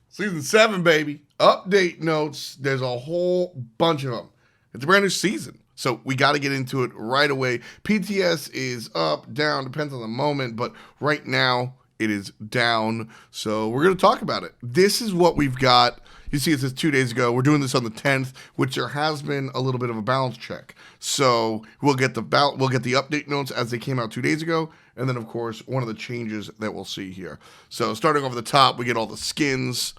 Season 7, baby. Update notes. There's a whole bunch of them. It's a brand new season, so we got to get into it right away. PTS is up, down, depends on the moment, but right now it is down, so we're going to talk about it. This is what we've got. You see, it says 2 days ago. We're doing this on the 10th, which there has been a little bit of a balance check. So we'll get the update notes as they came out 2 days ago, and then of course one of the changes that we'll see here. So starting over the top, we get all the skins.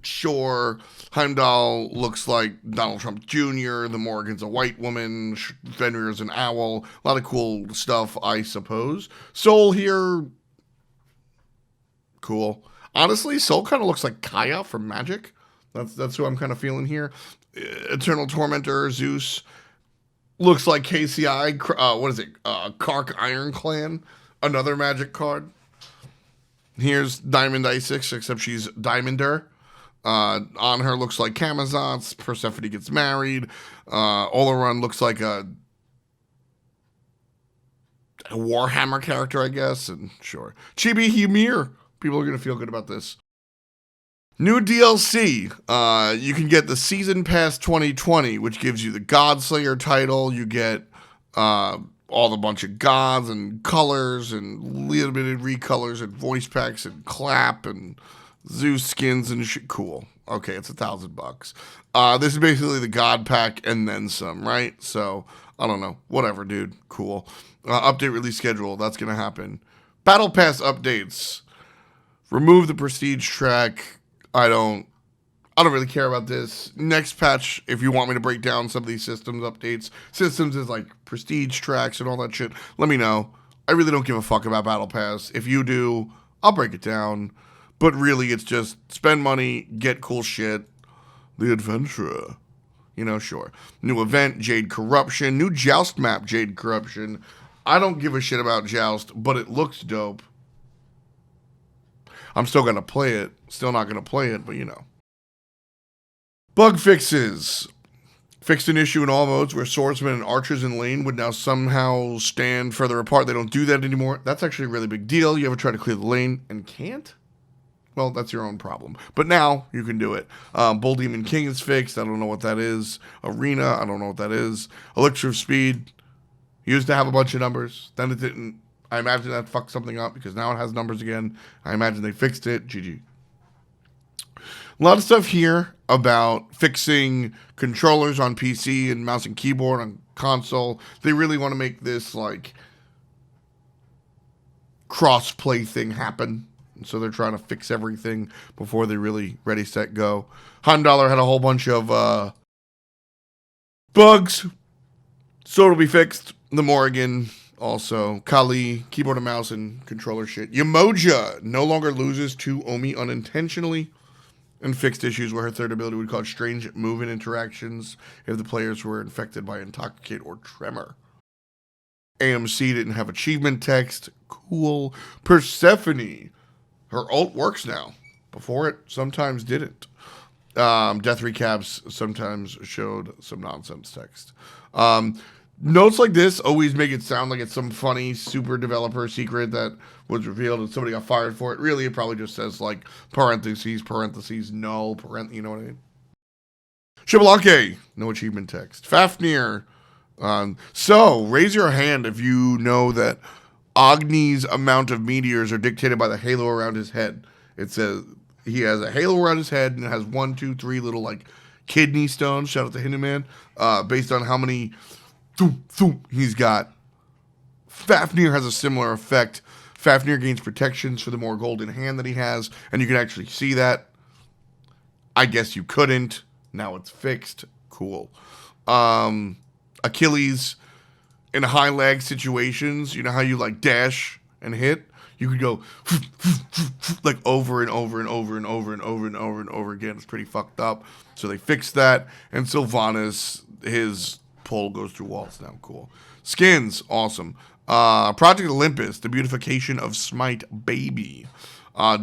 Sure, Heimdall looks like Donald Trump Jr., the Morrigan's a white woman, Fenrir's an owl, a lot of cool stuff, I suppose. Soul here, cool. Honestly, Soul kind of looks like Kaya from Magic. That's who I'm kind of feeling here. Eternal Tormentor, Zeus, looks like KCI, what is it, Kark Iron Clan, another Magic card. Here's Diamond Isix, except she's Diamonder. On her looks like Camazotz. Persephone gets married. Oleron looks like a Warhammer character, I guess. And sure. Chibi Ymir. People are going to feel good about this. New DLC. You can get the Season Pass 2020, which gives you the Godslayer title. You get all the bunch of gods and colors and limited recolors and voice packs and clap and Zeus skins and shit. Cool. Okay, it's $1,000. This is basically the God pack and then some, right? So, I don't know. Whatever, dude. Cool. Update release schedule. That's going to happen. Battle Pass updates. Remove the prestige track. I don't really care about this. Next patch, if you want me to break down some of these systems updates. Systems is like prestige tracks and all that shit. Let me know. I really don't give a fuck about Battle Pass. If you do, I'll break it down. But really, it's just spend money, get cool shit. The adventurer. You know, sure. New event, Jade Corruption. New Joust map, Jade Corruption. I don't give a shit about Joust, but it looks dope. I'm still going to play it. Still not going to play it, but you know. Bug fixes. Fixed an issue in all modes where swordsmen and archers in lane would now somehow stand further apart. They don't do that anymore. That's actually a really big deal. You ever try to clear the lane and can't? Well, that's your own problem. But now you can do it. Bull Demon King is fixed. I don't know what that is. Arena, I don't know what that is. Elixir of Speed used to have a bunch of numbers. Then it didn't. I imagine that fucked something up because now it has numbers again. I imagine they fixed it. GG. A lot of stuff here about fixing controllers on PC and mouse and keyboard on console. They really want to make this like cross-play thing happen. So they're trying to fix everything before they really ready, set, go. Heimdall had a whole bunch of bugs. So it'll be fixed. The Morrigan also. Kali, keyboard and mouse and controller shit. Yamoja no longer loses to Omi unintentionally. And fixed issues where her third ability would cause strange movement interactions if the players were infected by Intoxicate or Tremor. AMC didn't have achievement text. Cool. Persephone. Her ult works now. Before it sometimes didn't. Death recaps sometimes showed some nonsense text. Notes like this always make it sound like it's some funny super developer secret that was revealed and somebody got fired for it. Really, it probably just says like parentheses, null, you know what I mean? Shibalake, no achievement text. Fafnir. So, raise your hand if you know that Agni's amount of meteors are dictated by the halo around his head. It says he has a halo around his head and it has 1, 2, 3 little like kidney stones. Shout out to Hinduman. Based on how many he's got. Fafnir has a similar effect. Fafnir gains protections for the more golden hand that he has, and you can actually see that. I guess you couldn't. Now it's fixed. Cool. Achilles. In high lag situations, you know how you like dash and hit? You could go like over and over and over and over and over and over and over again. It's pretty fucked up. So they fixed that. And Sylvanas, his pull goes through walls now. Cool. Skins, awesome. Project Olympus, the beautification of Smite Baby.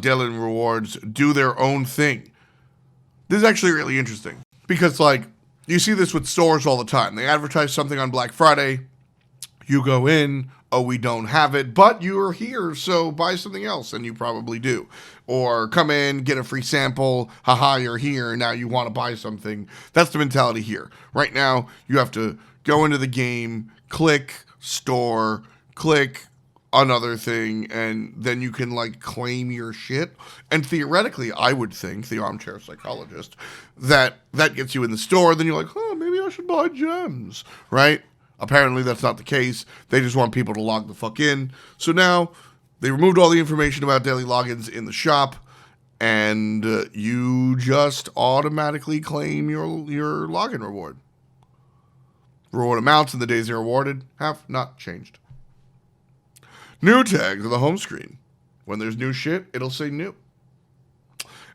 Daily rewards do their own thing. This is actually really interesting. Because like, you see this with stores all the time. They advertise something on Black Friday. You go in, oh, we don't have it, but you're here, so buy something else, and you probably do. Or come in, get a free sample, haha, you're here, now you want to buy something. That's the mentality here. Right now, you have to go into the game, click store, click another thing, and then you can like claim your shit. And theoretically, I would think, the armchair psychologist, that gets you in the store, then you're like, oh, maybe I should buy gems, right? Apparently that's not the case. They just want people to log the fuck in. So now they removed all the information about daily logins in the shop, and you just automatically claim your login reward. Reward amounts and the days they're awarded have not changed. New tags on the home screen. When there's new shit, it'll say new.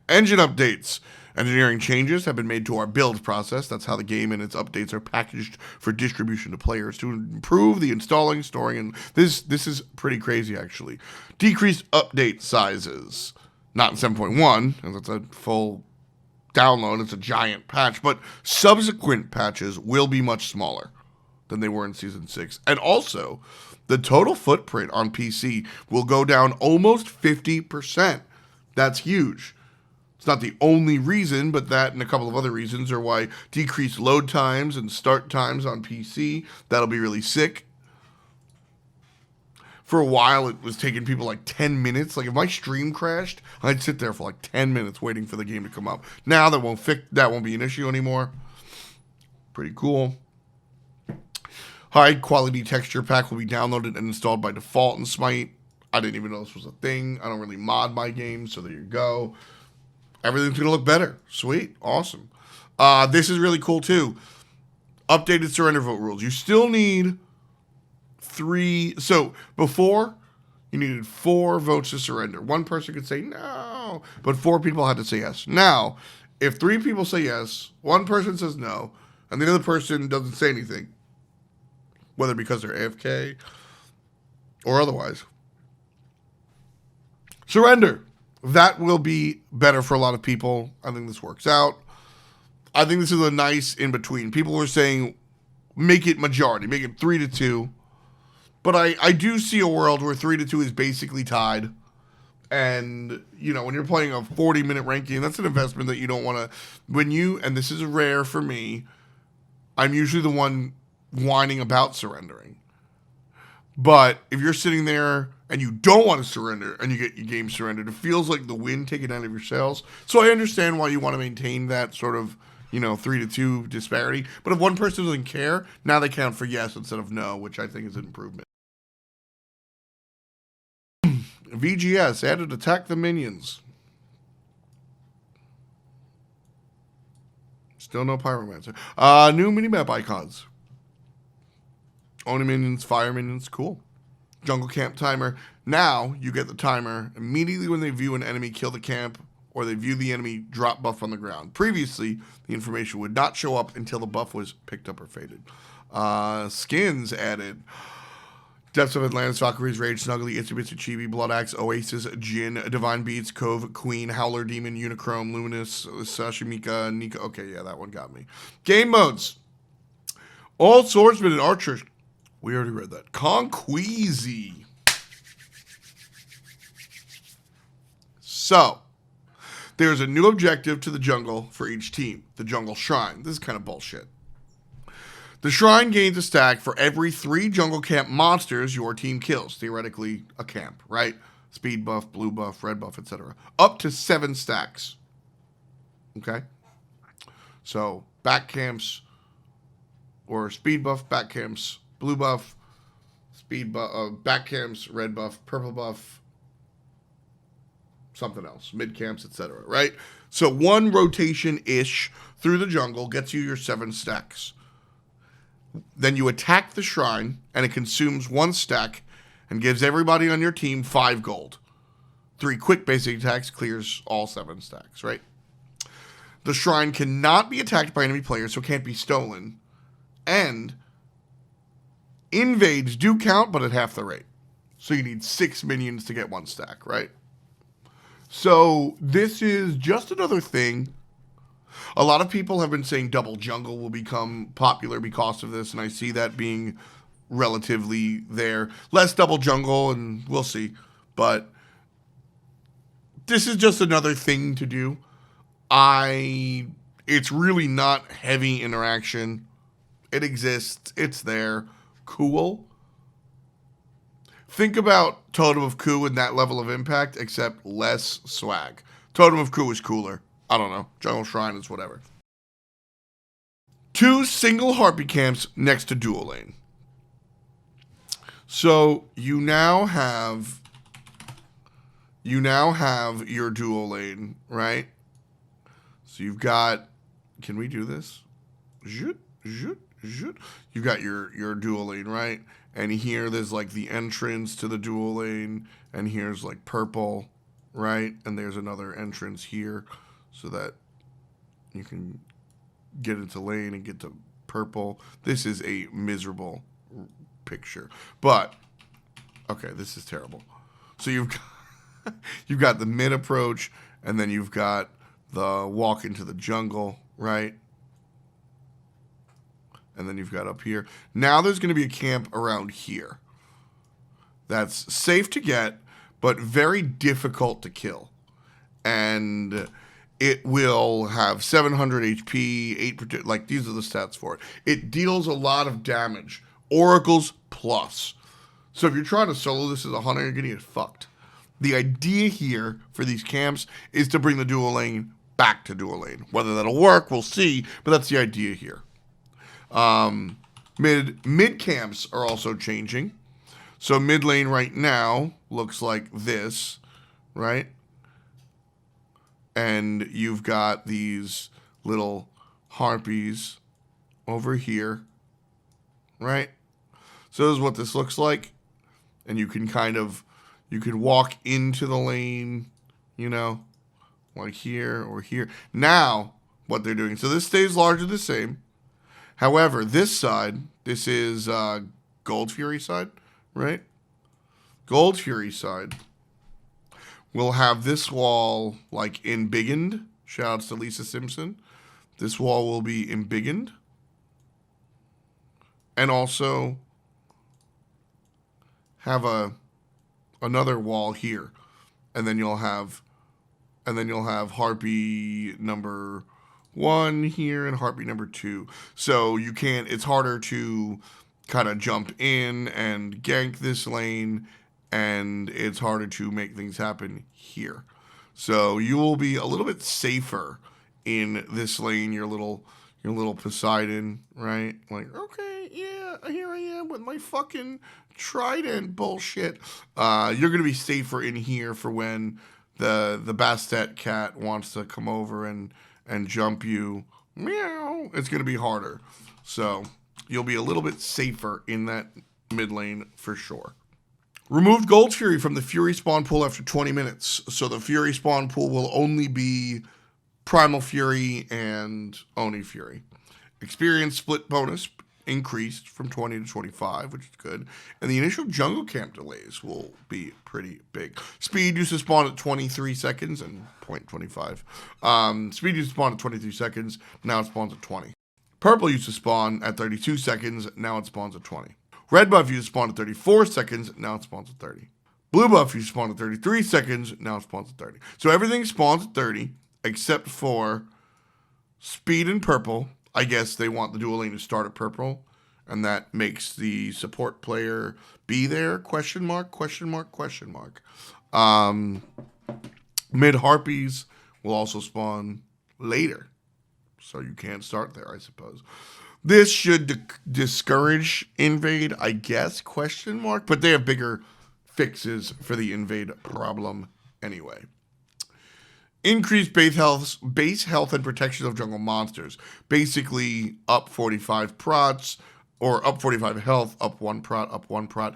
Engine updates. Engineering changes have been made to our build process. That's how the game and its updates are packaged for distribution to players to improve the installing, storing, and this is pretty crazy actually. Decreased update sizes. Not in 7.1, and that's a full download. It's a giant patch, but subsequent patches will be much smaller than they were in Season 6. And also, the total footprint on PC will go down almost 50%. That's huge. It's not the only reason, but that and a couple of other reasons are why decreased load times and start times on PC. That'll be really sick. For a while, it was taking people like 10 minutes. Like if my stream crashed, I'd sit there for like 10 minutes waiting for the game to come up. Now that won't be an issue anymore. Pretty cool. High quality texture pack will be downloaded and installed by default in Smite. I didn't even know this was a thing. I don't really mod my games, so there you go. Everything's going to look better. Sweet. Awesome. This is really cool, too. Updated surrender vote rules. You still need 3. So, before, you needed 4 votes to surrender. One person could say no, but 4 people had to say yes. Now, if 3 people say yes, one person says no, and the other person doesn't say anything, whether because they're AFK or otherwise, surrender. That will be better for a lot of people. I think this works out. I think this is a nice in-between. People were saying, make it majority, make it 3-2. But I do see a world where 3-2 is basically tied. And, you know, when you're playing a 40-minute ranking, that's an investment that you don't want to... and this is rare for me, I'm usually the one whining about surrendering. But if you're sitting there and you don't want to surrender and you get your game surrendered, it feels like the wind taken out of your sails. So I understand why you want to maintain that sort of, 3-2 disparity. But if one person doesn't care, now they count for yes instead of no, which I think is an improvement. VGS added attack the minions. Still no pyromancer. New minimap icons. Oni minions, fire minions, cool. Jungle camp timer. Now you get the timer immediately when they view an enemy kill the camp or they view the enemy drop buff on the ground. Previously, the information would not show up until the buff was picked up or faded. Skins added. Depths of Atlantis, Valkyrie's Rage, Snuggly, Itsy Bitsy Chibi, Blood Axe, Oasis, Jin, Divine Beats, Cove, Queen, Howler, Demon, Unichrome, Luminous, Sashimika, Nika. Okay, yeah, that one got me. Game modes. All swordsmen and archers. We already read that. Conquest. So, there's a new objective to the jungle for each team. The Jungle Shrine. This is kind of bullshit. The shrine gains a stack for every 3 jungle camp monsters your team kills. Theoretically, a camp, right? Speed buff, blue buff, red buff, etc. Up to 7 stacks. Okay? So, back camps, or speed buff, back camps, blue buff, speed buff, back camps, red buff, purple buff, something else, mid camps, etc. Right? So 1 rotation-ish through the jungle gets you your 7 stacks. Then you attack the shrine, and it consumes 1 stack and gives everybody on your team 5 gold. 3 quick basic attacks clears all 7 stacks, right? The shrine cannot be attacked by enemy players, so it can't be stolen. And invades do count, but at half the rate. So you need 6 minions to get 1 stack, right? So this is just another thing. A lot of people have been saying double jungle will become popular because of this, and I see that being relatively there. Less double jungle, and we'll see. But this is just another thing to do. It's really not heavy interaction. It exists. It's there. Cool. Think about Totem of Ku and that level of impact, except less swag. Totem of Ku is cooler. I don't know. Jungle Shrine is whatever. 2 single Harpy camps next to Dual Lane. So you now have your Dual Lane, right? So you've got, can we do this? You've got your Dual Lane, right? And here there's like the entrance to the Dual Lane, and here's like purple, right? And there's another entrance here so that you can get into lane and get to purple. This is a miserable picture. But, okay, this is terrible. So you've got the mid approach, and then you've got the walk into the jungle, right? And then you've got up here. Now there's going to be a camp around here. That's safe to get, but very difficult to kill. And it will have 700 HP, 8, like these are the stats for it. It deals a lot of damage. Oracles plus. So if you're trying to solo this as a hunter, you're going to get fucked. The idea here for these camps is to bring the Dual Lane back to Dual Lane. Whether that'll work, we'll see, but that's the idea here. Mid camps are also changing. So mid lane right now looks like this, right? And you've got these little harpies over here, right? So this is what this looks like. And you can you can walk into the lane, you know, like here or here. Now, what they're doing, so this stays largely the same. However, this side, this is Gold Fury side, right? Gold Fury side will have this wall like embiggened. Shoutouts to Lisa Simpson. This wall will be embiggened. And also have another wall here. And then you'll have Harpy number 1 here and Harpy number 2. So it's harder to kind of jump in and gank this lane, and it's harder to make things happen here. So you will be a little bit safer in this lane, your little Poseidon, right? Like, okay, yeah, here I am with my fucking trident bullshit. You're going to be safer in here for when the Bastet cat wants to come over and jump you. Meow. It's going to be harder. So you'll be a little bit safer in that mid lane for sure. Removed Gold Fury from the Fury spawn pool after 20 minutes. So the Fury spawn pool will only be Primal Fury and Oni Fury. Experience split bonus increased from 20 to 25, which is good. And the initial jungle camp delays will be pretty big. Speed used to spawn at 23 seconds and 0.25. Speed used to spawn at 23 seconds. Now it spawns at 20. Purple used to spawn at 32 seconds. Now it spawns at 20. Red buff used to spawn at 34 seconds. Now it spawns at 30. Blue buff used to spawn at 33 seconds. Now it spawns at 30. So everything spawns at 30 except for speed and purple. I guess they want the Dual Lane to start at purple, and that makes the support player be there, question mark. Mid Harpies will also spawn later, so you can't start there, I suppose. This should discourage invade, I guess, question mark, but they have bigger fixes for the invade problem anyway. Increased base health and protection of jungle monsters. Basically, up 45 prots, or up 45 health, up 1 prot, up 1 prot.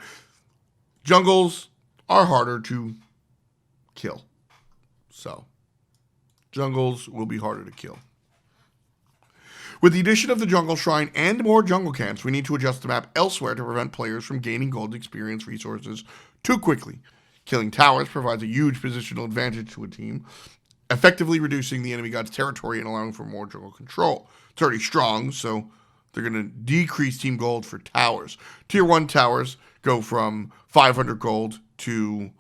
Jungles are harder to kill. So, jungles will be harder to kill. With the addition of the jungle shrine and more jungle camps, we need to adjust the map elsewhere to prevent players from gaining gold experience resources too quickly. Killing towers provides a huge positional advantage to a team, effectively reducing the enemy god's territory and allowing for more jungle control. It's already strong, so They're going to decrease team gold for towers. Tier 1 towers go from 500 gold to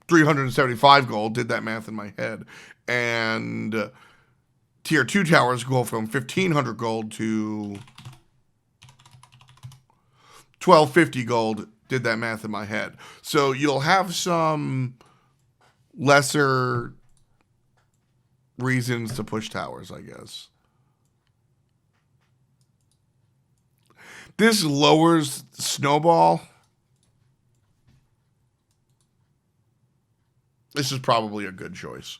375 gold. Did that math in my head. And Tier 2 towers go from 1,500 gold to 1,250 gold. Did that math in my head. So you'll have some lesser reasons to push towers, I guess. This lowers snowball. This is probably a good choice.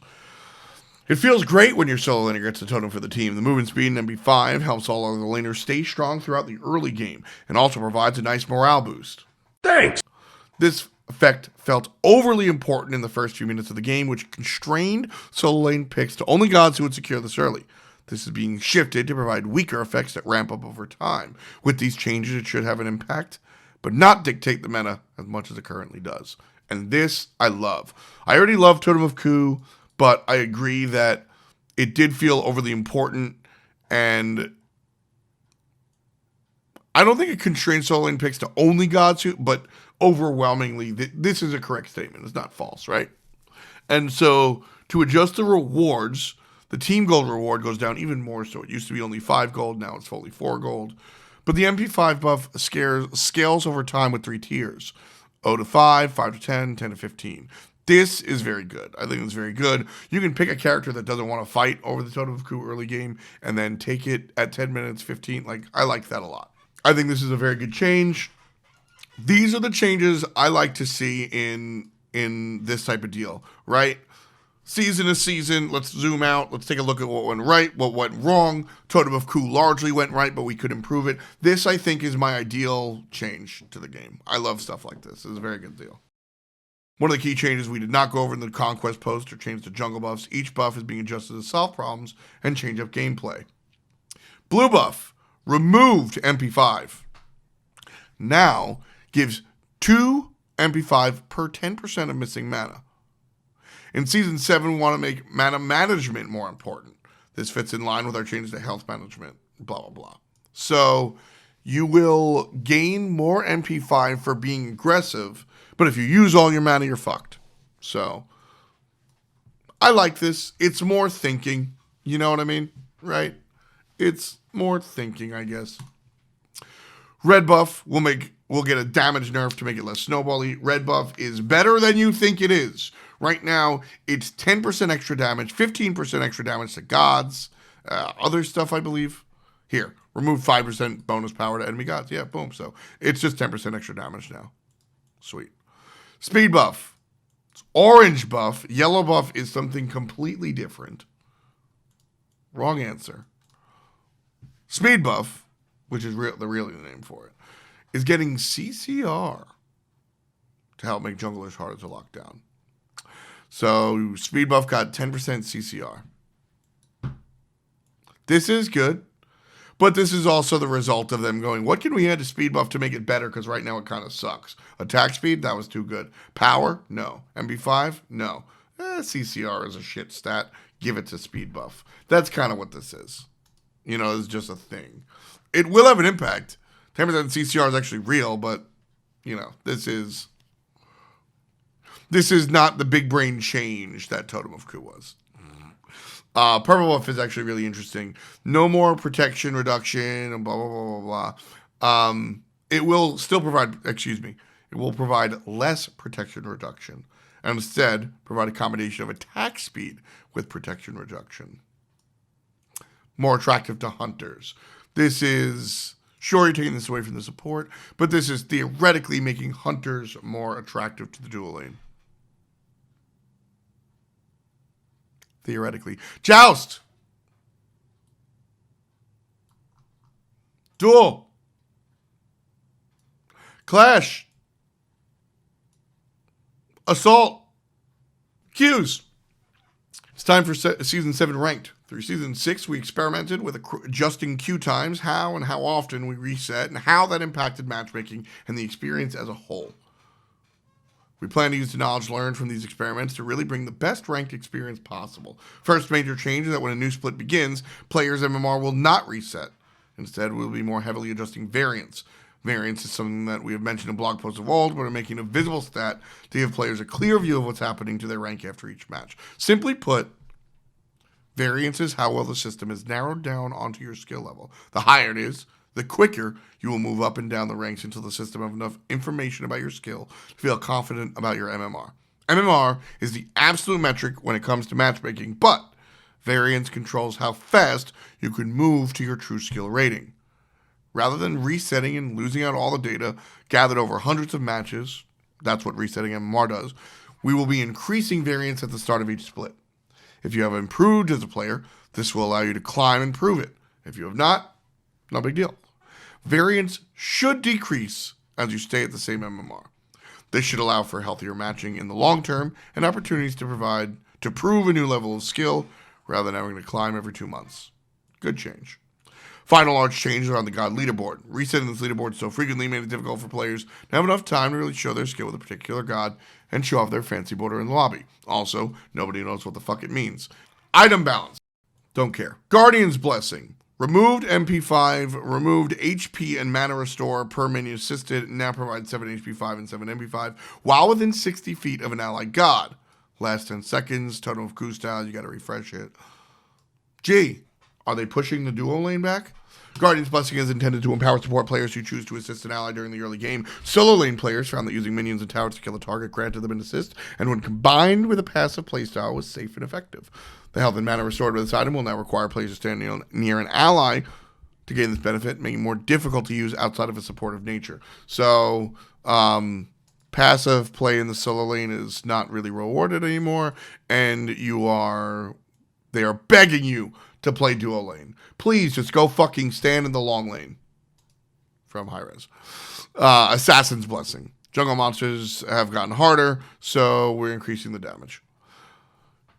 It feels great when your solo laner gets a totem for the team. The movement speed in MP5 helps all other laners stay strong throughout the early game and also provides a nice morale boost. Thanks! This effect felt overly important in the first few minutes of the game, which constrained solo lane picks to only gods who would secure this early. This is being shifted to provide weaker effects that ramp up over time. With these changes, it should have an impact, but not dictate the meta as much as it currently does. And this, I love. I already love Totem of Ku, but I agree that it did feel overly important, and I don't think it constrains solo lane picks to only gods who, but overwhelmingly, this is a correct statement. It's not false, right? And so to adjust the rewards, the team gold reward goes down even more. So it used to be only 5 gold. Now it's fully 4 gold. But the MP5 buff scales over time with 3 tiers. 0 to 5, 5 to 10, 10 to 15. This is very good. I think it's very good. You can pick a character that doesn't want to fight over the Totem of Ku early game and then take it at 10 minutes, 15. Like, I like that a lot. I think this is a very good change. These are the changes I like to see in this type of deal, right? Season to season, let's zoom out. Let's take a look at what went right, what went wrong. Totem of Ku largely went right, but we could improve it. This, I think, is my ideal change to the game. I love stuff like this. It's a very good deal. One of the key changes we did not go over in the Conquest post are change to jungle buffs. Each buff is being adjusted to solve problems and change up gameplay. Blue buff, removed MP5. Now gives 2 MP5 per 10% of missing mana. In Season 7, we want to make mana management more important. This fits in line with our changes to health management, blah, blah, blah. So you will gain more MP5 for being aggressive, but if you use all your mana, you're fucked. So I like this. It's more thinking. You know what I mean? Right? It's more thinking, I guess. Red buff will get a damage nerf to make it less snowbally. Red buff is better than you think it is. Right now, it's 10% extra damage, 15% extra damage to gods, other stuff, I believe. Here, remove 5% bonus power to enemy gods. Yeah, boom. So it's just 10% extra damage now. Sweet. Speed buff. It's orange buff. Yellow buff is something completely different. Wrong answer. Speed buff, which is the real name for it, is getting CCR to help make junglers harder to lock down. So speed buff got 10% CCR. This is good, but this is also the result of them going, what can we add to speed buff to make it better? Because right now it kind of sucks. Attack speed, that was too good. Power, no. MB5, no. CCR is a shit stat. Give it to speed buff. That's kind of what this is. You know, it's just a thing. It will have an impact. 10% CCR is actually real, but, you know, this is not the big brain change that Totem of Ku was. Purple buff is actually really interesting. No more protection reduction and blah, blah, blah, blah, blah. It will still provide, it will provide less protection reduction and instead provide a combination of attack speed with protection reduction. More attractive to hunters. This is, sure, you're taking this away from the support, but this is theoretically making hunters more attractive to the dual lane. Theoretically. Joust! Duel! Clash! Assault! Qs! It's time for Season 7 Ranked. Through Season 6, we experimented with adjusting queue times, how and how often we reset, and how that impacted matchmaking and the experience as a whole. We plan to use the knowledge learned from these experiments to really bring the best ranked experience possible. First major change is that when a new split begins, players' MMR will not reset. Instead, we'll be more heavily adjusting variance. Variance is something that we have mentioned in blog posts of old, but we're making a visible stat to give players a clear view of what's happening to their rank after each match. Simply put, variance is how well the system is narrowed down onto your skill level. The higher it is, the quicker you will move up and down the ranks until the system has enough information about your skill to feel confident about your MMR. MMR is the absolute metric when it comes to matchmaking, but variance controls how fast you can move to your true skill rating. Rather than resetting and losing out all the data gathered over hundreds of matches, that's what resetting MMR does, we will be increasing variance at the start of each split. If you have improved as a player, this will allow you to climb and prove it. If you have not, no big deal. Variance should decrease as you stay at the same MMR. This should allow for healthier matching in the long term and opportunities to prove a new level of skill rather than having to climb every 2 months. Good change. Final large changes are on the God leaderboard. Resetting this leaderboard so frequently made it difficult for players to have enough time to really show their skill with a particular God and show off their fancy border in the lobby. Also, nobody knows what the fuck it means. Item balance. Don't care. Guardian's Blessing. Removed MP5, removed HP and mana restore per menu assisted, now provides 7 HP5 and 7 MP5 while within 60 feet of an allied God. Last 10 seconds, Totem of Ku style, you gotta refresh it. Gee, are they pushing the duo lane back? Guardian's Blessing is intended to empower support players who choose to assist an ally during the early game. Solo lane players found that using minions and towers to kill a target granted them an assist, and when combined with a passive playstyle was safe and effective. The health and mana restored by this item will now require players to stand near an ally to gain this benefit, making it more difficult to use outside of a supportive nature. So, passive play in the solo lane is not really rewarded anymore, and they are begging you to play duo lane. Please just go fucking stand in the long lane. From Hi-Rez. Assassin's Blessing. Jungle monsters have gotten harder, so we're increasing the damage.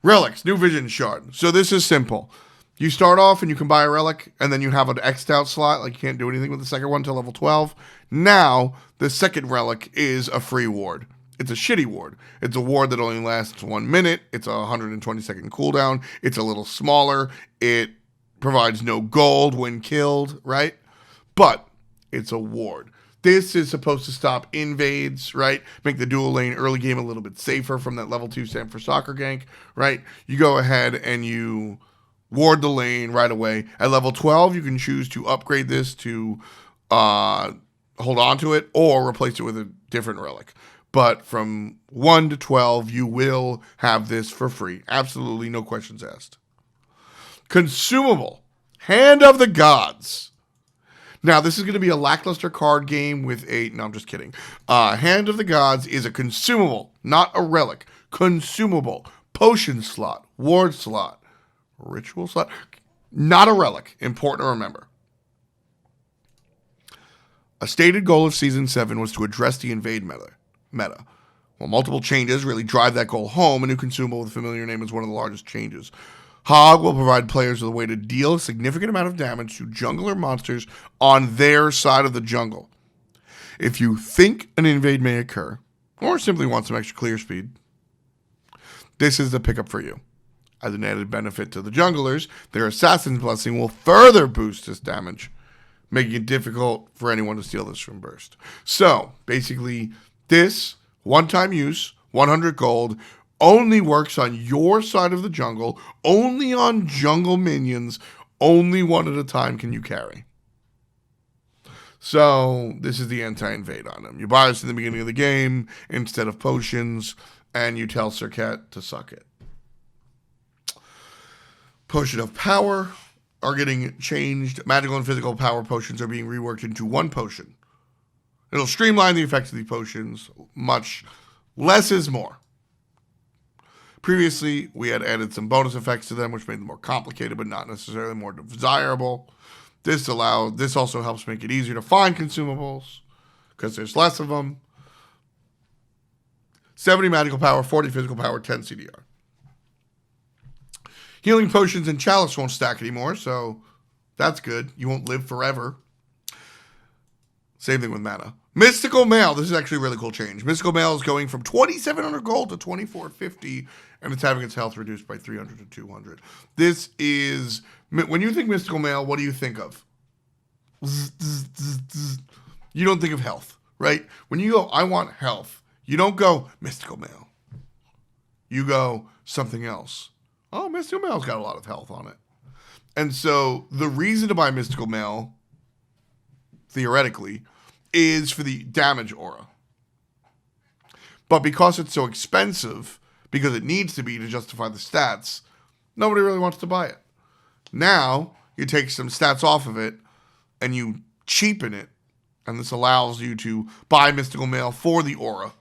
Relics, new vision shard. So this is simple. You start off and you can buy a relic, and then you have an X'd out slot, like you can't do anything with the second one until level 12. Now, the second relic is a free ward. It's a shitty ward. It's a ward that only lasts 1 minute. It's a 120-second cooldown. It's a little smaller. It provides no gold when killed, right? But it's a ward. This is supposed to stop invades, right? Make the dual lane early game a little bit safer from that level 2 Stand for Soccer gank, right? You go ahead and you ward the lane right away. At level 12, you can choose to upgrade this to hold on to it or replace it with a different relic. But from 1 to 12, you will have this for free. Absolutely no questions asked. Consumable. Hand of the Gods. Now, this is going to be a lackluster card game with no, I'm just kidding. Hand of the Gods is a consumable, not a relic. Consumable. Potion slot. Ward slot. Ritual slot. Not a relic. Important to remember. A stated goal of Season 7 was to address the invade meta. While multiple changes really drive that goal home, a new consumable with a familiar name is one of the largest changes. Hog will provide players with a way to deal a significant amount of damage to jungler monsters on their side of the jungle. If you think an invade may occur, or simply want some extra clear speed, this is the pickup for you. As an added benefit to the junglers, their Assassin's Blessing will further boost this damage, making it difficult for anyone to steal this from Burst. So, basically, this one-time use, 100 gold, only works on your side of the jungle, only on jungle minions, only one at a time can you carry. So, this is the anti-invade on them. You buy this in the beginning of the game instead of potions, and you tell Serket to suck it. Potion of Power are getting changed. Magical and physical power potions are being reworked into one potion. It'll streamline the effects of these potions. Much less is more. Previously, we had added some bonus effects to them, which made them more complicated, but not necessarily more desirable. This also helps make it easier to find consumables, because there's less of them. 70 magical power, 40 physical power, 10 CDR. Healing potions and chalice won't stack anymore, so that's good. You won't live forever. Same thing with mana. Mystical Mail. This is actually a really cool change. Mystical Mail is going from 2,700 gold to 2,450, and it's having its health reduced by 300 to 200. This is, when you think Mystical Mail, what do you think of? You don't think of health, right? When you go, I want health, you don't go Mystical Mail. You go something else. Oh, Mystical Mail's got a lot of health on it. And so the reason to buy Mystical Mail, theoretically, is for the damage aura. But because it's so expensive, because it needs to be to justify the stats, nobody really wants to buy it. Now, you take some stats off of it, and you cheapen it, and this allows you to buy Mystical Mail for the aura.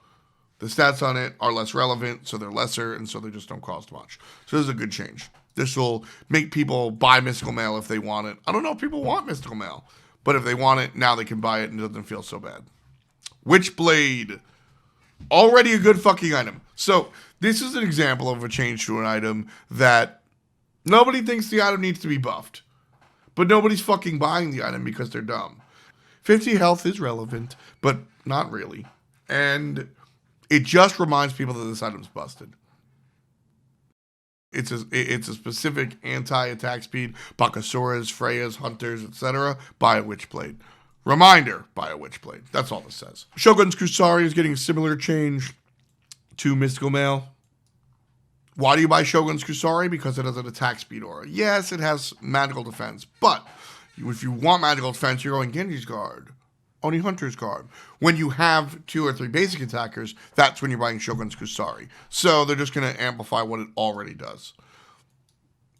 The stats on it are less relevant, so they're lesser, and so they just don't cost much. So this is a good change. This will make people buy Mystical Mail if they want it. I don't know if people want Mystical Mail, but if they want it, now they can buy it and it doesn't feel so bad. Witchblade. Already a good fucking item. So this is an example of a change to an item that nobody thinks the item needs to be buffed. But nobody's fucking buying the item because they're dumb. 50 health is relevant, but not really. And it just reminds people that this item's busted. It's a specific anti-attack speed. Bakasuras, Freyas, Hunters, etc. Buy a Witchblade. Reminder, buy a Witchblade. That's all this says. Shogun's Kusari is getting a similar change to Mystical Mail. Why do you buy Shogun's Kusari? Because it has an attack speed aura. Yes, it has magical defense, but if you want magical defense, you're going Genji's Guard. Only Hunter's Guard. When you have 2 or 3 basic attackers, that's when you're buying Shogun's Kusari. So they're just going to amplify what it already does.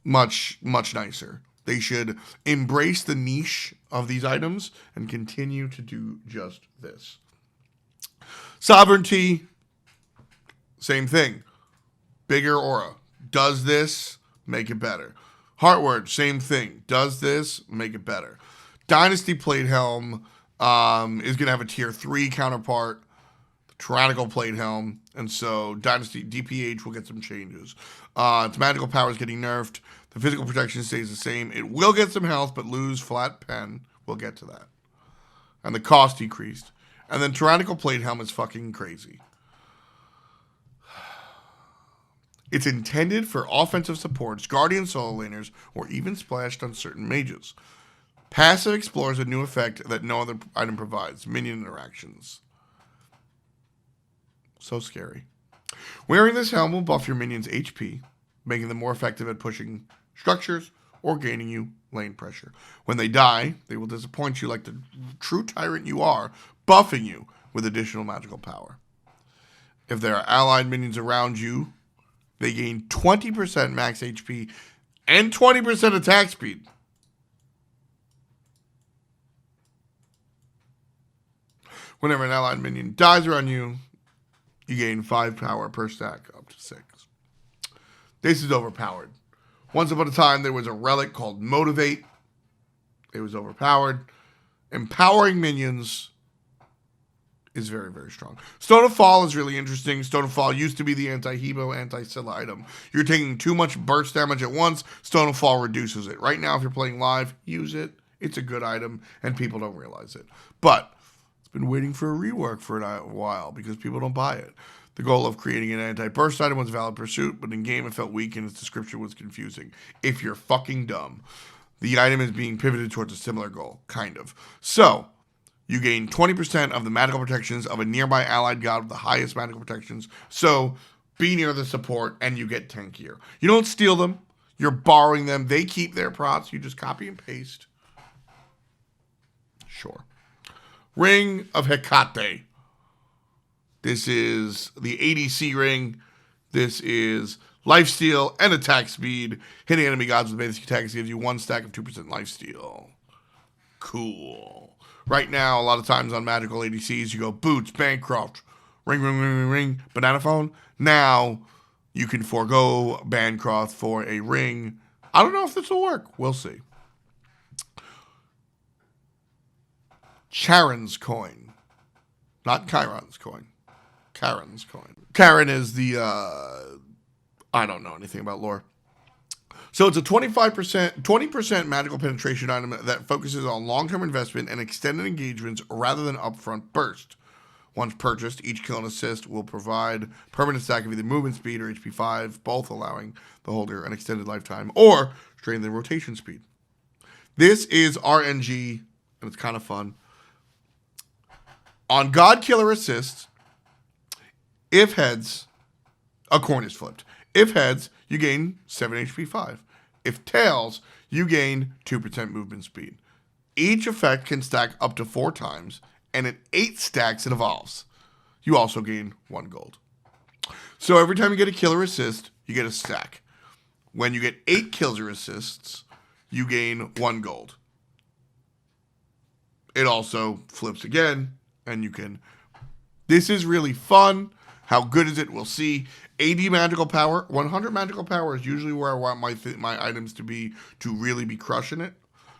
Much, much nicer. They should embrace the niche of these items and continue to do just this. Sovereignty, same thing. Bigger aura. Does this, make it better. Heartward, same thing. Does this, make it better. Dynasty Plate Helm is going to have a tier 3 counterpart, Tyrannical Plate Helm, and so Dynasty DPH will get some changes. Its magical power is getting nerfed. The physical protection stays the same. It will get some health, but lose flat pen. We'll get to that. And the cost decreased. And then Tyrannical Plate Helm is fucking crazy. It's intended for offensive supports, guardian solo laners, or even splashed on certain mages. Passive explores a new effect that no other item provides. Minion interactions. So scary. Wearing this helm will buff your minions' HP, making them more effective at pushing structures or gaining you lane pressure. When they die, they will disappoint you like the true tyrant you are, buffing you with additional magical power. If there are allied minions around you, they gain 20% max HP and 20% attack speed. Whenever an allied minion dies around you, you gain 5 power per stack, up to 6. This is overpowered. Once upon a time, there was a relic called Motivate. It was overpowered. Empowering minions is very, very strong. Stone of Fall is really interesting. Stone of Fall used to be the anti-Hebo, anti-Scylla item. You're taking too much burst damage at once. Stone of Fall reduces it. Right now, if you're playing live, use it. It's a good item, and people don't realize it. But been waiting for a rework for a while because people don't buy it. The goal of creating an anti-burst item was Valid Pursuit, but in game it felt weak and its description was confusing. If you're fucking dumb, the item is being pivoted towards a similar goal, kind of. So, you gain 20% of the magical protections of a nearby allied god with the highest magical protections. So, be near the support and you get tankier. You don't steal them, you're borrowing them. They keep their prots, you just copy and paste. Sure. Ring of Hecate. This is the ADC ring. This is lifesteal and attack speed. Hitting enemy gods with basic attacks gives you 1 stack of 2% lifesteal. Cool. Right now, a lot of times on magical ADCs, you go Boots, Bancroft, ring, banana phone. Now, you can forego Bancroft for a ring. I don't know if this will work. We'll see. Charon's coin. Not Chiron's coin. Charon's coin. Charon is the, I don't know anything about lore. So it's a 20% magical penetration item that focuses on long-term investment and extended engagements rather than upfront burst. Once purchased, each kill and assist will provide permanent stack of either movement speed or HP 5, both allowing the holder an extended lifetime, or strengthen rotation speed. This is RNG, and it's kind of fun. On God Killer Assist, if heads, a coin is flipped. If heads, you gain 7 HP 5. If tails, you gain 2% movement speed. Each effect can stack up to 4 times, and at 8 stacks it evolves. You also gain 1 gold. So every time you get a killer assist, you get a stack. When you get 8 kills or assists, you gain 1 gold. It also flips again, and you can... This is really fun. How good is it? We'll see. 80 magical power. 100 magical power is usually where I want my items to be to really be crushing it.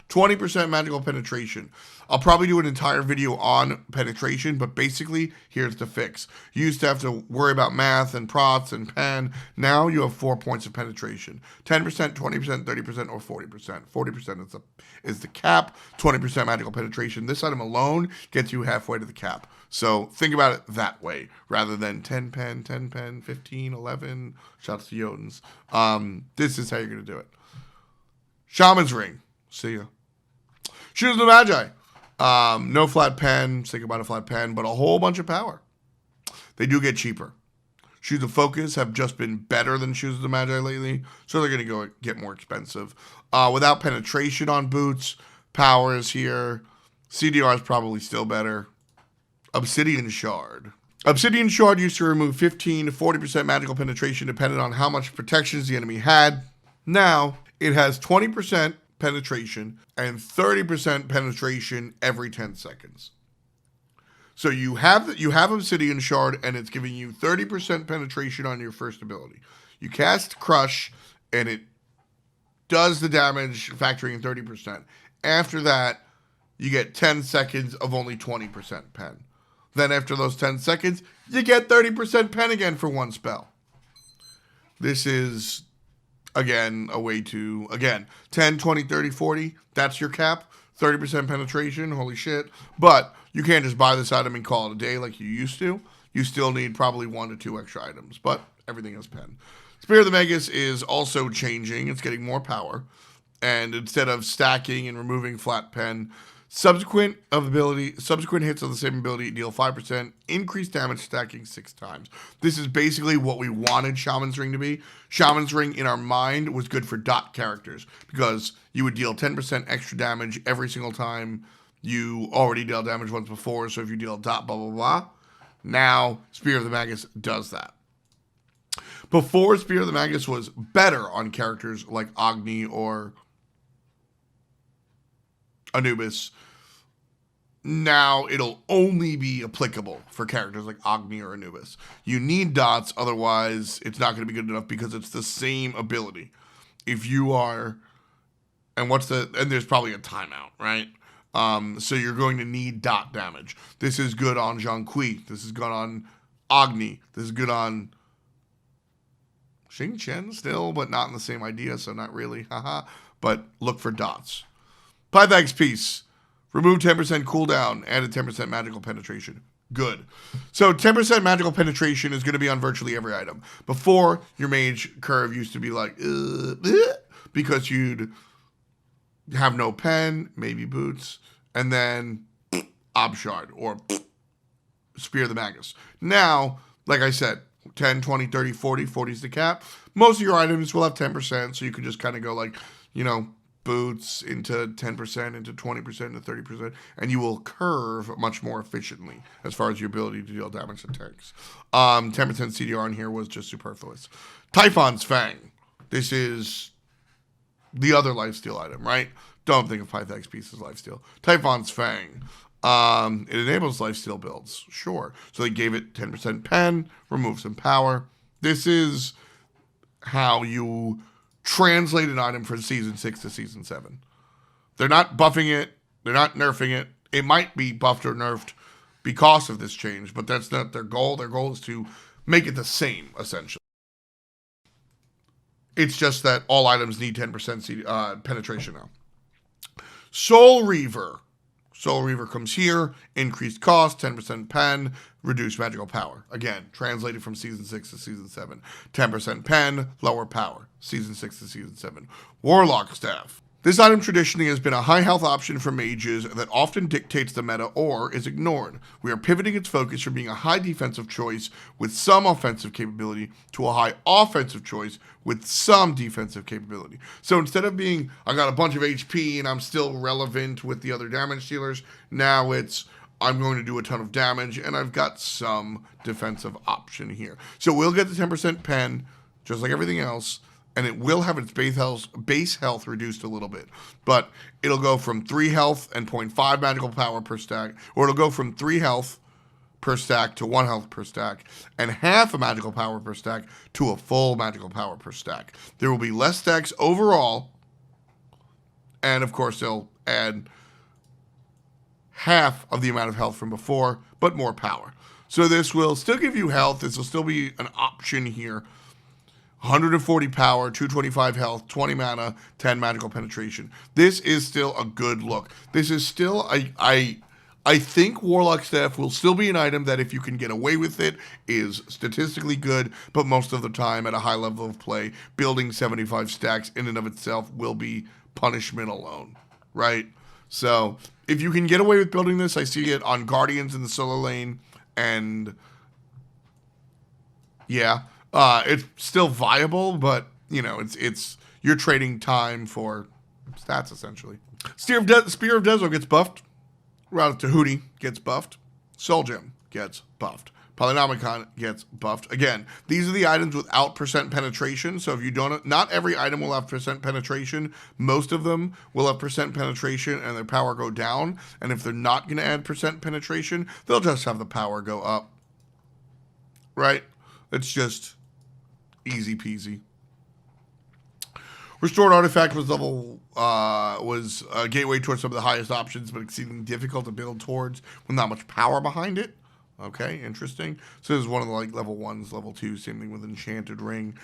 20% magical penetration. I'll probably do an entire video on penetration, but basically, here's the fix. You used to have to worry about math and prots and pen. Now you have 4 points of penetration. 10%, 20%, 30%, or 40%. 40% is the cap. 20% magical penetration. This item alone gets you halfway to the cap. So think about it that way, rather than 10 pen, 15, 11. Shouts to Jotuns. This is how you're going to do it. Shaman's Ring. See ya. Shoes of the Magi. No flat pen. Say goodbye to flat pen, but a whole bunch of power. They do get cheaper. Shoes of Focus have just been better than Shoes of the Magi lately, so they're going to go get more expensive. Without penetration on boots, power is here. CDR is probably still better. Obsidian Shard. Obsidian Shard used to remove 15 to 40% magical penetration depending on how much protections the enemy had. Now, it has 20% penetration and 30% penetration every 10 seconds. So you have Obsidian Shard, and it's giving you 30% penetration on your first ability. You cast Crush, and it does the damage, factoring in 30%. After that, you get 10 seconds of only 20% pen. Then after those 10 seconds, you get 30% pen again for one spell. This is, again, a way to, 10, 20, 30, 40, that's your cap. 30% penetration, holy shit. But you can't just buy this item and call it a day like you used to. You still need probably 1 to 2 extra items, but everything is pen. Spear of the Magus is also changing. It's getting more power. And instead of stacking and removing flat pen, subsequent hits of the same ability deal 5%, increased damage stacking 6 times. This is basically what we wanted Shaman's Ring to be. Shaman's Ring, in our mind, was good for dot characters because you would deal 10% extra damage every single time you already dealt damage once before. So if you deal dot, blah, blah, blah. Now, Spear of the Magus does that. Before, Spear of the Magus was better on characters like Agni or Anubis. Now it'll only be applicable for characters like Agni or Anubis. You need dots, otherwise it's not going to be good enough because it's the same ability. If you are, and there's probably a timeout, right? So you're going to need dot damage. This is good on Zhongqi. This is good on Agni. This is good on Xing Chen still, but not in the same idea, so not really. Haha. But look for dots. Pythagoras Piece. Remove 10% cooldown, added 10% magical penetration. Good. So 10% magical penetration is going to be on virtually every item. Before, your mage curve used to be like, because you'd have no pen, maybe boots, and then Obshard or Spear of the Magus. Now, like I said, 10, 20, 30, 40. 40 is the cap. Most of your items will have 10%, so you can just kind of go like, boots into 10%, into 20%, into 30%, and you will curve much more efficiently as far as your ability to deal damage to tanks. 10% CDR in here was just superfluous. Typhon's Fang. This is the other lifesteal item, right? Don't think of Pythagoras Piece as lifesteal. Typhon's Fang. It enables lifesteal builds, sure. So they gave it 10% pen, remove some power. This is how you translate an item from Season 6 to Season 7. They're not buffing it. They're not nerfing it. It might be buffed or nerfed because of this change, but that's not their goal. Their goal is to make it the same, essentially. It's just that all items need 10% penetration now. Soul Reaver. Soul Reaver comes here. Increased cost, 10% pen, reduced magical power. Again, translated from Season 6 to Season 7. 10% pen, lower power. Season 6 to Season 7. Warlock Staff. This item traditionally has been a high health option for mages that often dictates the meta or is ignored. We are pivoting its focus from being a high defensive choice with some offensive capability to a high offensive choice with some defensive capability. So instead of being, I got a bunch of HP and I'm still relevant with the other damage dealers, now it's, I'm going to do a ton of damage and I've got some defensive option here. So we'll get the 10% pen, just like everything else, and it will have its base health reduced a little bit. But it'll go from 3 health and 0.5 magical power per stack, or it'll go from 3 health per stack to 1 health per stack, and half a magical power per stack to a full magical power per stack. There will be less stacks overall, and of course they'll add half of the amount of health from before, but more power. So this will still give you health. This will still be an option here. 140 power, 225 health, 20 mana, 10 magical penetration. This is still a good look. This is still, I think Warlock Staff will still be an item that if you can get away with it is statistically good, but most of the time at a high level of play, building 75 stacks in and of itself will be punishment alone, right? So if you can get away with building this, I see it on Guardians in the solo lane, and yeah, it's still viable, but you know, it's you're trading time for stats essentially. Spear of Dezo gets buffed. Route to Hootie gets buffed. Soul Gem gets buffed. Polynomicon gets buffed. Again, these are the items without percent penetration. So if you don't, not every item will have percent penetration. Most of them will have percent penetration and their power go down. And if they're not going to add percent penetration, they'll just have the power go up. Right? It's just easy peasy. Restored Artifact was was a gateway towards some of the highest options, but exceedingly difficult to build towards with not much power behind it. Okay, interesting. So this is one of the like level 1s, level 2, same thing with Enchanted Ring.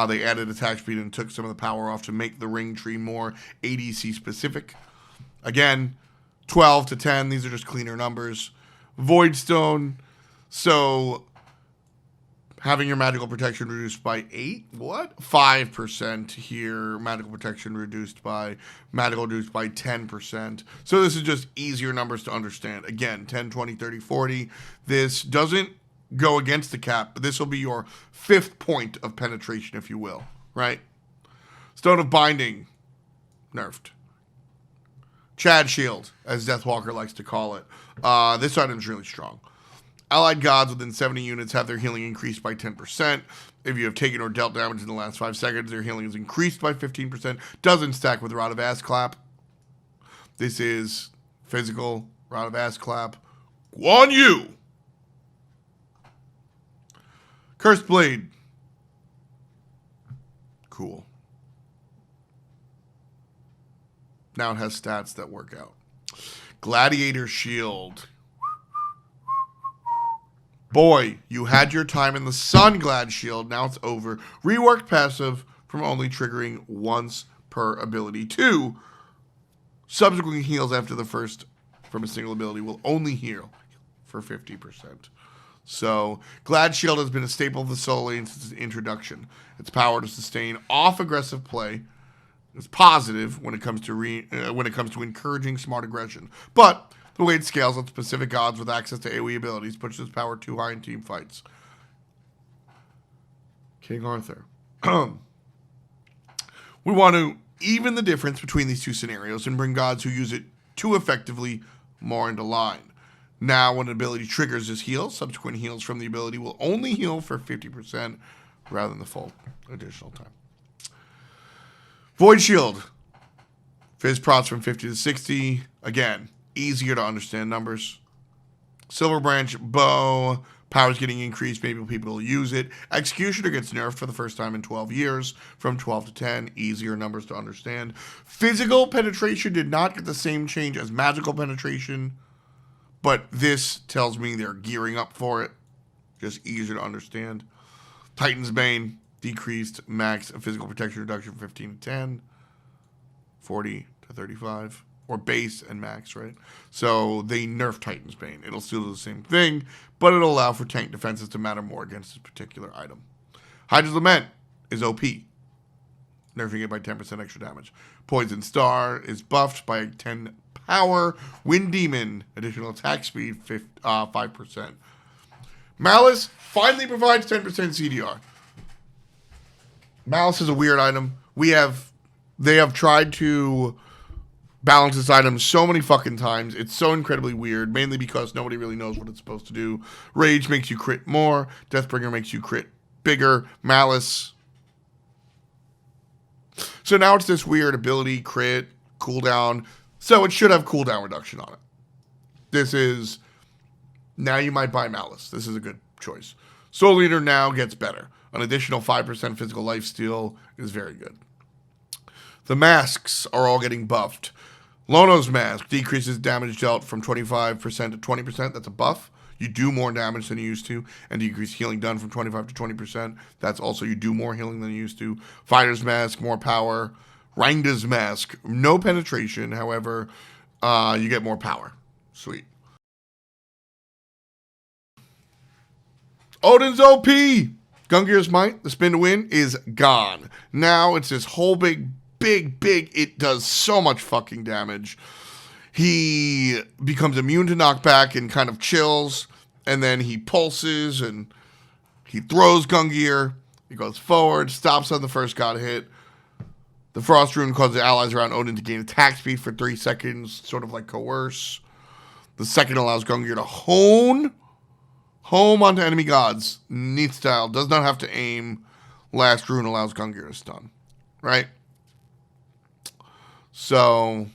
They added attack speed and took some of the power off to make the ring tree more ADC specific. Again, 12 to 10, these are just cleaner numbers. Voidstone, so having your magical protection reduced by 5% here. Magical protection reduced by 10%. So this is just easier numbers to understand. Again, 10, 20, 30, 40. This doesn't go against the cap, but this will be your 5th point of penetration, if you will, right? Stone of Binding, nerfed. Chad Shield, as Deathwalker likes to call it. This item's really strong. Allied gods within 70 units have their healing increased by 10%. If you have taken or dealt damage in the last 5 seconds, their healing is increased by 15%. Doesn't stack with Rod of Ass Clap. This is physical Rod of Ass Clap. Guan Yu! Cursed Blade. Cool. Now it has stats that work out. Gladiator Shield. Boy, you had your time in the sun, Glad Shield. Now it's over. Reworked passive from only triggering once per ability. 2, subsequent heals after the first from a single ability will only heal for 50%. So, Glad Shield has been a staple of the solo lane since its introduction. Its power to sustain off aggressive play is positive when it comes to encouraging smart aggression. But the way it scales on specific gods with access to AoE abilities pushes its power too high in team fights. King Arthur. We want to even the difference between these two scenarios and bring gods who use it too effectively more into line. Now, when an ability triggers this heal, subsequent heals from the ability will only heal for 50% rather than the full additional time. Void Shield. Fizz prots from 50 to 60. Again, easier to understand numbers. Silver Branch Bow. Power's getting increased. Maybe people will use it. Executioner gets nerfed for the first time in 12 years. From 12 to 10. Easier numbers to understand. Physical penetration did not get the same change as magical penetration. But this tells me they're gearing up for it. Just easier to understand. Titan's Bane. decreased max physical protection reduction from 15 to 10, 40 to 35, or base and max, right? So they nerf Titan's Bane. It'll still do the same thing, but it'll allow for tank defenses to matter more against this particular item. Hydra's Lament is OP, nerfing it by 10% extra damage. Poison Star is buffed by 10 power. Wind Demon, additional attack speed, 5%. Malice finally provides 10% CDR. Malice is a weird item. They have tried to balance this item so many fucking times. It's so incredibly weird, mainly because nobody really knows what it's supposed to do. Rage makes you crit more. Deathbringer makes you crit bigger. Malice. So now it's this weird ability, crit, cooldown. So it should have cooldown reduction on it. This is... Now you might buy Malice. This is a good choice. Soul Eater now gets better. An additional 5% physical lifesteal is very good. The masks are all getting buffed. Lono's mask decreases damage dealt from 25% to 20%. That's a buff. You do more damage than you used to. And decrease healing done from 25 to 20%. That's also you do more healing than you used to. Fighter's mask, more power. Rangda's mask, no penetration. However, you get more power. Sweet. Odin's OP. Gungir's Might, the spin to win, is gone. Now it's this whole big, it does so much fucking damage. He becomes immune to knockback and kind of chills, and then he pulses and he throws Gungir. He goes forward, stops on the first god hit. The Frost Rune causes allies around Odin to gain attack speed for 3 seconds, sort of like Coerce. The second allows Gungir to home onto enemy gods. Neat style. Does not have to aim. Last Rune allows Gungir to stun. Right? So,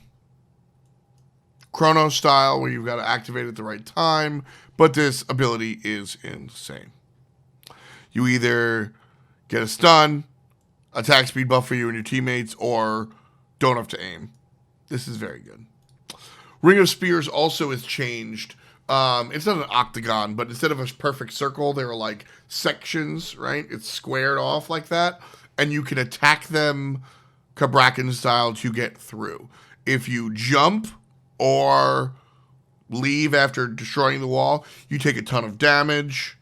Chrono style, where you've got to activate it at the right time. But this ability is insane. You either get a stun, attack speed buff for you and your teammates, or don't have to aim. This is very good. Ring of Spears also is changed. It's not an octagon, but instead of a perfect circle, there are like sections, right? It's squared off like that, and you can attack them Kabrakan style to get through. If you jump or leave after destroying the wall, you take a ton of damage,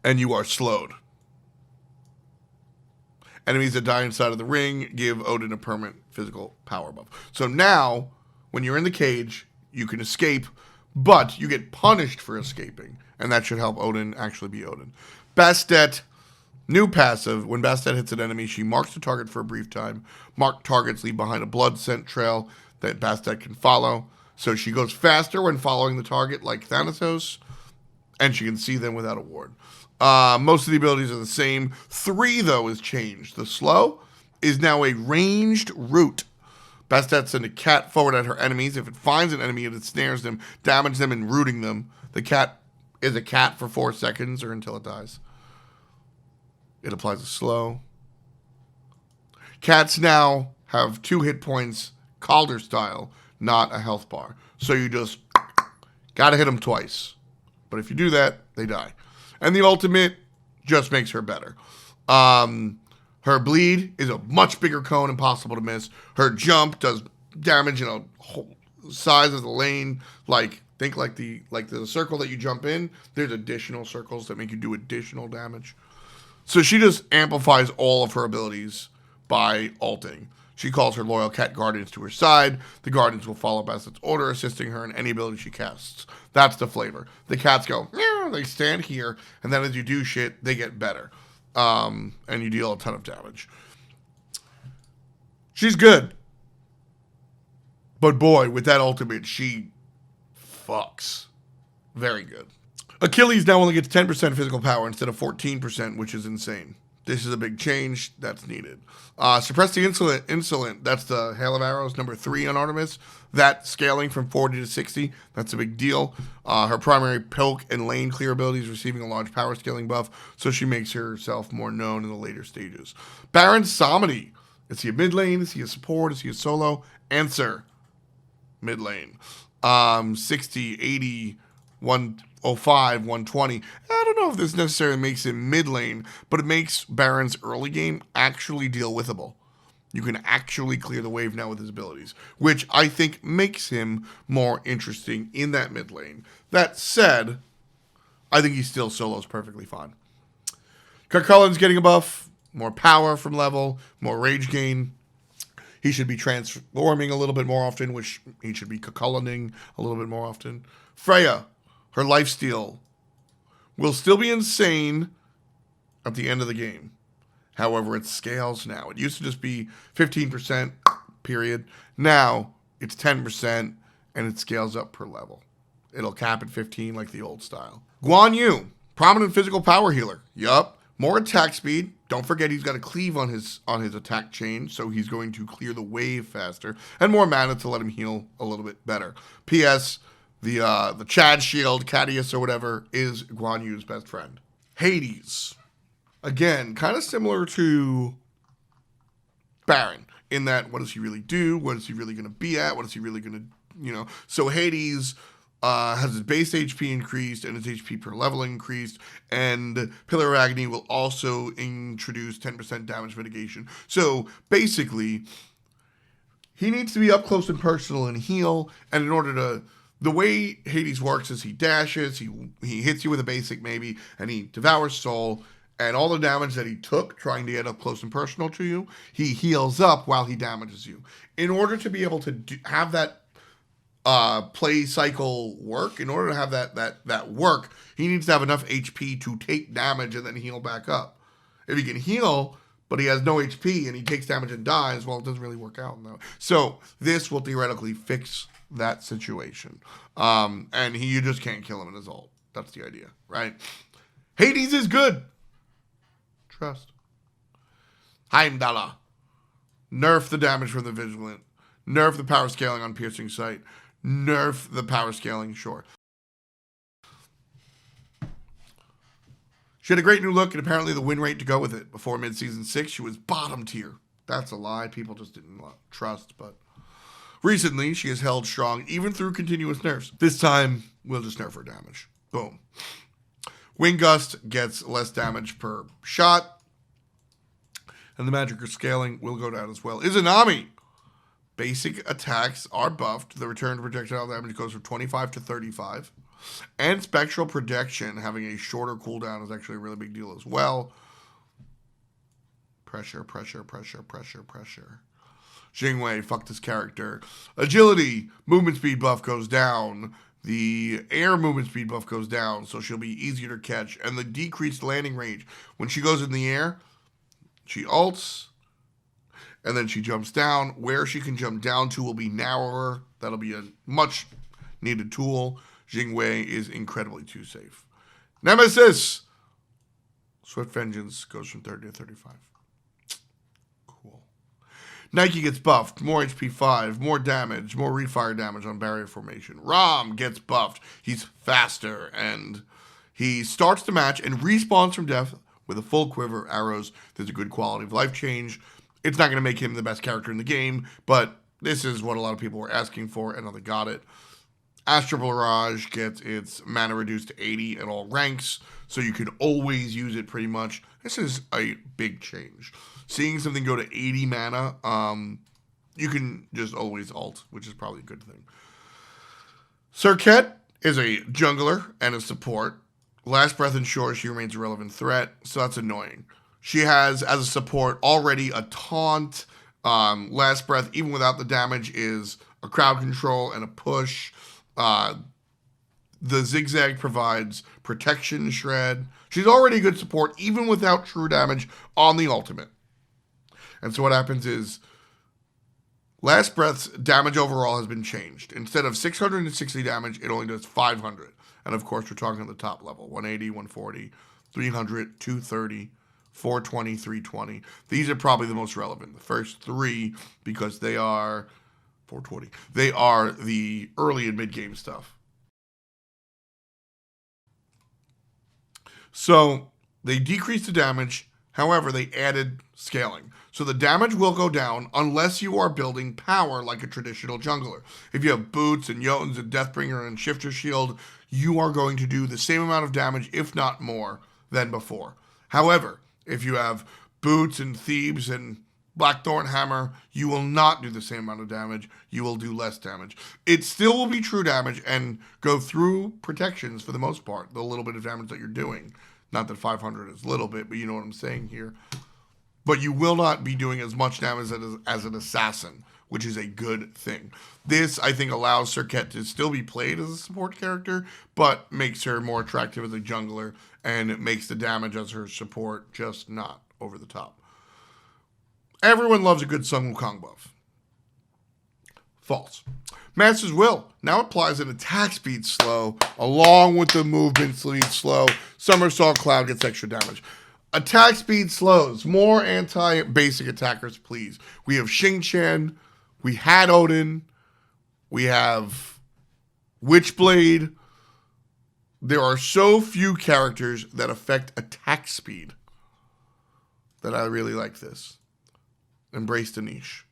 and you are slowed. Enemies that die inside of the ring give Odin a permanent physical power buff. So now, when you're in the cage, you can escape, but you get punished for escaping, and that should help Odin actually be Odin. Bastet, new passive. When Bastet hits an enemy, she marks the target for a brief time. Marked targets leave behind a blood scent trail that Bastet can follow. So she goes faster when following the target, like Thanatos, and she can see them without a ward. Most of the abilities are the same. 3, though, is changed. The slow is now a ranged route. Bastet sends a cat forward at her enemies. If it finds an enemy and it snares them, damage them, and rooting them, the cat is a cat for 4 seconds or until it dies. It applies a slow. Cats now have 2 hit points, Calder style, not a health bar. So you just gotta hit them twice. But if you do that, they die. And the ultimate just makes her better. Her bleed is a much bigger cone, impossible to miss. Her jump does damage in a whole size of the lane. Like, think like the circle that you jump in. There's additional circles that make you do additional damage. So she just amplifies all of her abilities by ulting. She calls her loyal cat guardians to her side. The guardians will follow Bastet's order, assisting her in any ability she casts. That's the flavor. The cats go, meow, they stand here, and then as you do shit, they get better. And you deal a ton of damage. She's good. But boy, with that ultimate, she fucks. Very good. Achilles now only gets 10% physical power instead of 14%, which is insane. This is a big change that's needed. Suppress the Insolent. That's the Hail of Arrows, number 3 on Artemis. That scaling from 40 to 60. That's a big deal. Her primary poke and lane clear ability is receiving a large power scaling buff, so she makes herself more known in the later stages. Baron Samedi. Is he a mid lane? Is he a support? Is he a solo? Answer. Mid lane. 60, 80, 105, 120. I don't know if this necessarily makes him mid lane, but it makes Baron's early game actually deal withable. You can actually clear the wave now with his abilities, which I think makes him more interesting in that mid lane. That said, I think he still solos perfectly fine. Cullen's getting a buff, more power from level, more rage gain. He should be transforming a little bit more often, which he should be Cullening a little bit more often. Freya, her lifesteal will still be insane at the end of the game. However, it scales now. It used to just be 15%, period. Now, it's 10%, and it scales up per level. It'll cap at 15 like the old style. Guan Yu, prominent physical power healer. Yup. More attack speed. Don't forget he's got a cleave on his attack chain, so he's going to clear the wave faster. And more mana to let him heal a little bit better. P.S. The Chad Shield, Cadius or whatever, is Guan Yu's best friend. Hades. Again, kind of similar to Baron, in that what does he really do? What is he really going to be at? What is he really going to, So Hades has his base HP increased and his HP per level increased, and Pillar of Agony will also introduce 10% damage mitigation. So basically, he needs to be up close and personal and heal, and in order to... The way Hades works is he dashes, he hits you with a basic maybe, and he devours soul, and all the damage that he took trying to get up close and personal to you, he heals up while he damages you. In order to be able to have that play cycle work, in order to have that work, he needs to have enough HP to take damage and then heal back up. If he can heal, but he has no HP and he takes damage and dies, well, it doesn't really work out. No. So this will theoretically fix that situation. And you just can't kill him in his ult. That's the idea, right? Hades is good. Trust. Heimdalla. Nerf the damage from the Vigilant. Nerf the power scaling on Piercing Sight. Nerf the power scaling, sure. She had a great new look and apparently the win rate to go with it. Before mid-season 6, she was bottom tier. That's a lie. People just didn't trust, but... Recently, she has held strong even through continuous nerfs. This time, we'll just nerf her damage. Boom. Wind Gust gets less damage per shot. And the magic scaling will go down as well. Izanami. Basic attacks are buffed. The return to projectile damage goes from 25 to 35. And Spectral Protection, having a shorter cooldown, is actually a really big deal as well. Pressure, pressure, pressure, pressure, pressure. Jingwei, fuck this character. Agility, movement speed buff goes down. The air movement speed buff goes down, so she'll be easier to catch. And the decreased landing range. When she goes in the air, she ults, and then she jumps down. Where she can jump down to will be narrower. That'll be a much needed tool. Jingwei is incredibly too safe. Nemesis! Swift Vengeance goes from 30 to 35. Nike gets buffed, more HP 5, more damage, more refire damage on barrier formation. Rom gets buffed. He's faster, and he starts the match and respawns from death with a full quiver of arrows. There's a good quality of life change. It's not going to make him the best character in the game, but this is what a lot of people were asking for, and they got it. Astral Barrage gets its mana reduced to 80 at all ranks, so you can always use it pretty much. This is a big change. Seeing something go to 80 mana, you can just always ult, which is probably a good thing. Serket is a jungler and a support. Last Breath ensures she remains a relevant threat, so that's annoying. She has, as a support, already a taunt. Last Breath, even without the damage, is a crowd control and a push. The Zigzag provides protection shred. She's already a good support, even without true damage on the ultimate. And so what happens is, Last Breath's damage overall has been changed. Instead of 660 damage, it only does 500. And of course, we're talking at the top level. 180, 140, 300, 230, 420, 320. These are probably the most relevant. The first three, because they are 420. They are the early and mid-game stuff. So they decrease the damage However, they added scaling. So the damage will go down unless you are building power like a traditional jungler. If you have boots and Jotuns and Deathbringer and Shifter Shield, you are going to do the same amount of damage, if not more, than before. However, if you have boots and Thebes and Blackthorn Hammer, you will not do the same amount of damage. You will do less damage. It still will be true damage and go through protections for the most part, the little bit of damage that you're doing. Not that 500 is little bit, but you know what I'm saying here. But you will not be doing as much damage as an assassin, which is a good thing. This, I think, allows Serket to still be played as a support character, but makes her more attractive as a jungler, and it makes the damage as her support just not over the top. Everyone loves a good Sun Wukong buff. False. Master's Will now applies an attack speed slow, along with the movement speed slow. Somersault Cloud gets extra damage. Attack speed slows. More anti-basic attackers, please. We have Xingqian. We had Odin. We have Witchblade. There are so few characters that affect attack speed that I really like this. Embrace the niche.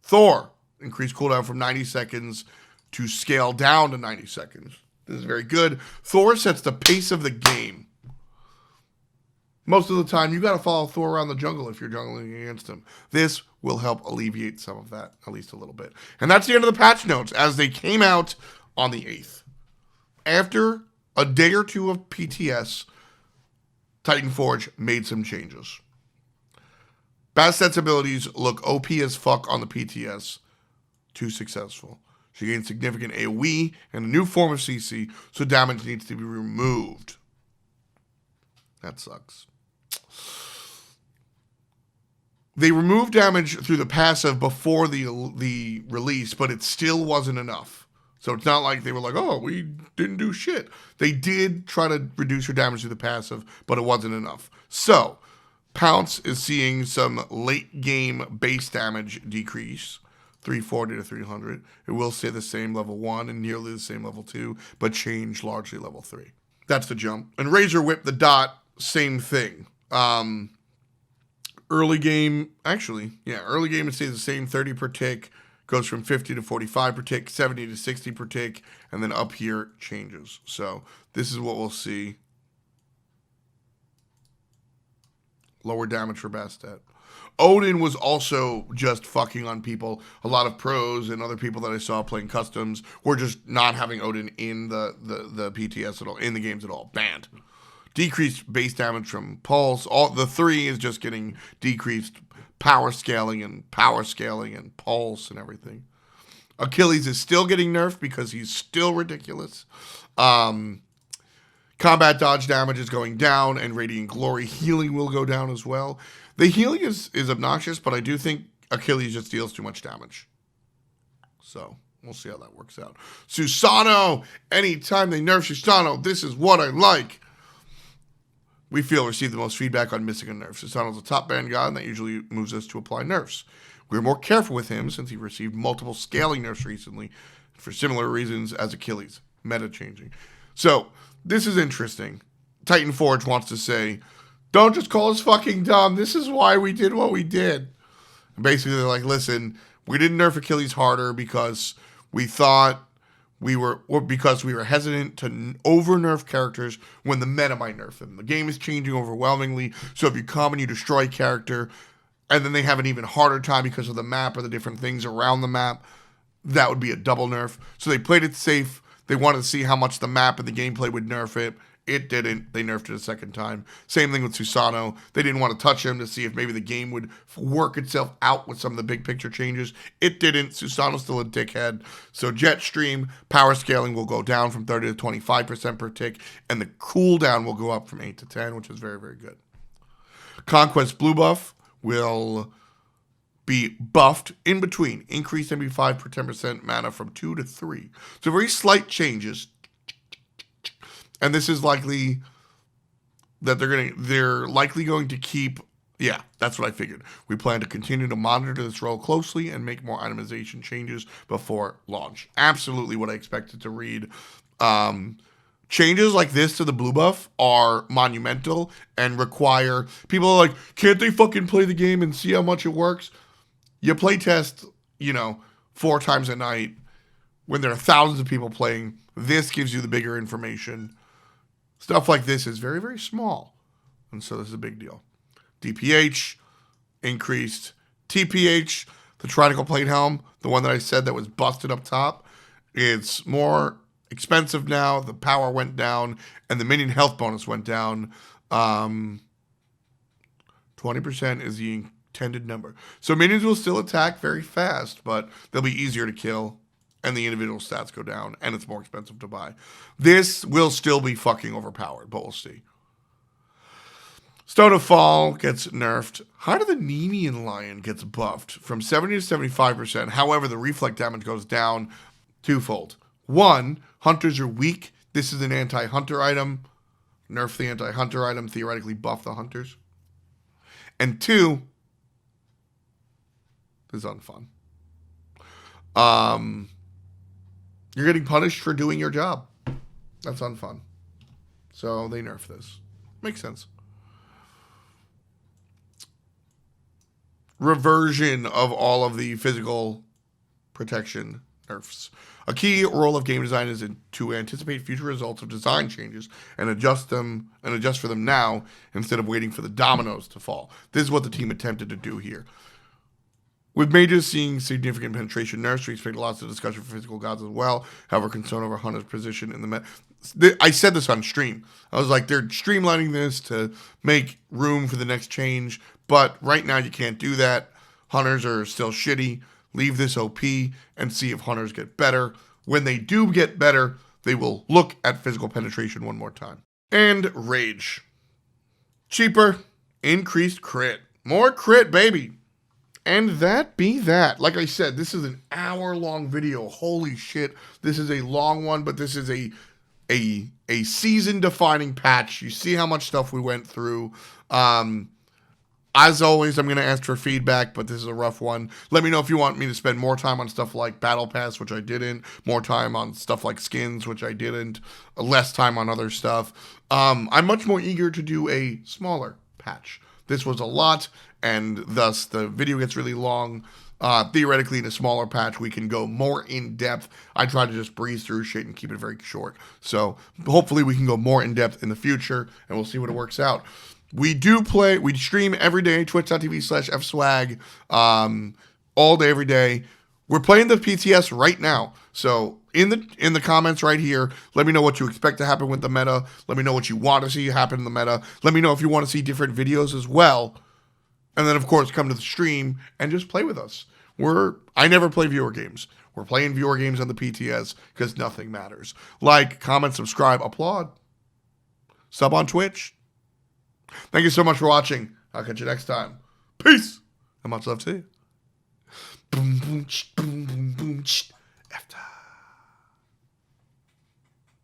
Thor. Increase cooldown from 90 seconds to scale down to 90 seconds. This is very good. Thor sets the pace of the game. Most of the time, you got to follow Thor around the jungle if you're jungling against him. This will help alleviate some of that, at least a little bit. And that's the end of the patch notes as they came out on the 8th. After a day or two of PTS, Titan Forge made some changes. Bastet's abilities look OP as fuck on the PTS. Too successful. She gained significant AoE and a new form of CC, so damage needs to be removed. That sucks. They removed damage through the passive before the release, but it still wasn't enough. So it's not like they were like, oh, we didn't do shit. They did try to reduce her damage through the passive, but it wasn't enough. So, Pounce is seeing some late game base damage decrease, 340 to 300. It will stay the same level 1 and nearly the same level 2, but change largely level 3. That's the jump. And Razor Whip the Dot, same thing. Early game it stays the same, 30 per tick, goes from 50 to 45 per tick, 70 to 60 per tick, and then up here changes. So this is what we'll see. Lower damage for Bastet. Odin was also just fucking on people. A lot of pros and other people that I saw playing customs were just not having Odin in the PTS at all, in the games at all. Banned. Decreased base damage from Pulse. All the 3 is just getting decreased power scaling and Pulse and everything. Achilles is still getting nerfed because he's still ridiculous. Combat dodge damage is going down, and Radiant Glory healing will go down as well. The healing is obnoxious, but I do think Achilles just deals too much damage. So, we'll see how that works out. Susano! Anytime they nerf Susano, this is what I like. We feel received the most feedback on missing a nerf. Susano's a top band god, and that usually moves us to apply nerfs. We're more careful with him since he received multiple scaling nerfs recently for similar reasons as Achilles. Meta changing. So, this is interesting. Titan Forge wants to say, don't just call us fucking dumb. This is why we did what we did. And basically, they're like, listen, we didn't nerf Achilles harder because we thought because we were hesitant to over-nerf characters when the meta might nerf them. The game is changing overwhelmingly, so if you come and you destroy a character, and then they have an even harder time because of the map or the different things around the map, that would be a double nerf. So they played it safe. They wanted to see how much the map and the gameplay would nerf it. It didn't. They nerfed it a second time. Same thing with Susano. They didn't want to touch him to see if maybe the game would work itself out with some of the big picture changes. It didn't. Susano's still a dickhead. So Jetstream, power scaling will go down from 30 to 25% per tick, and the cooldown will go up from 8 to 10, which is very, very good. Conquest blue buff will be buffed in between. Increase MP5 per 10% mana from 2 to 3. So very slight changes. And this is likely that they're likely going to keep. Yeah, that's what I figured. We plan to continue to monitor this role closely and make more itemization changes before launch. Absolutely what I expected to read. Changes like this to the blue buff are monumental and require people are like, can't they fucking play the game and see how much it works? You play test, 4 times a night when there are thousands of people playing. This gives you the bigger information. Stuff like this is very, very small. And so this is a big deal. DPH increased. TPH, the Triangle Plate Helm, the one that I said that was busted up top, it's more expensive now. The power went down, and the minion health bonus went down. 20% is the intended number. So minions will still attack very fast, but they'll be easier to kill, and the individual stats go down, and it's more expensive to buy. This will still be fucking overpowered, but we'll see. Stone of Fall gets nerfed. Heart of the Nemean Lion gets buffed from 70 to 75%. However, the reflect damage goes down twofold. 1, hunters are weak. This is an anti-hunter item. Nerf the anti-hunter item, theoretically buff the hunters. And 2, this is unfun. You're getting punished for doing your job. That's unfun. So they nerf this. Makes sense. Reversion of all of the physical protection nerfs. A key role of game design is to anticipate future results of design changes and adjust for them now instead of waiting for the dominoes to fall. This is what the team attempted to do here. With mages seeing significant penetration nerfs, we expect lots of discussion for physical gods as well. However, concern over Hunter's position in the meta. I said this on stream. I was like, they're streamlining this to make room for the next change. But right now you can't do that. Hunters are still shitty. Leave this OP and see if hunters get better. When they do get better, they will look at physical penetration one more time. And rage. Cheaper, increased crit. More crit, baby. And that be that. Like I said, this is an hour-long video. Holy shit. This is a long one, but this is a season-defining patch. You see how much stuff we went through. As always, I'm going to ask for feedback, but this is a rough one. Let me know if you want me to spend more time on stuff like Battle Pass, which I didn't. More time on stuff like skins, which I didn't. Less time on other stuff. I'm much more eager to do a smaller patch. This was a lot, and thus the video gets really long. Theoretically, in a smaller patch, we can go more in-depth. I try to just breeze through shit and keep it very short. So hopefully we can go more in-depth in the future, and we'll see what it works out. We stream every day, twitch.tv/fswag, all day, every day. We're playing the PTS right now. So in the comments right here, let me know what you expect to happen with the meta. Let me know what you want to see happen in the meta. Let me know if you want to see different videos as well. And then, of course, come to the stream and just play with us. I never play viewer games. We're playing viewer games on the PTS because nothing matters. Like, comment, subscribe, applaud. Sub on Twitch. Thank you so much for watching. I'll catch you next time. Peace. And much love to you. Boom, boom, boom, boom, boom. After.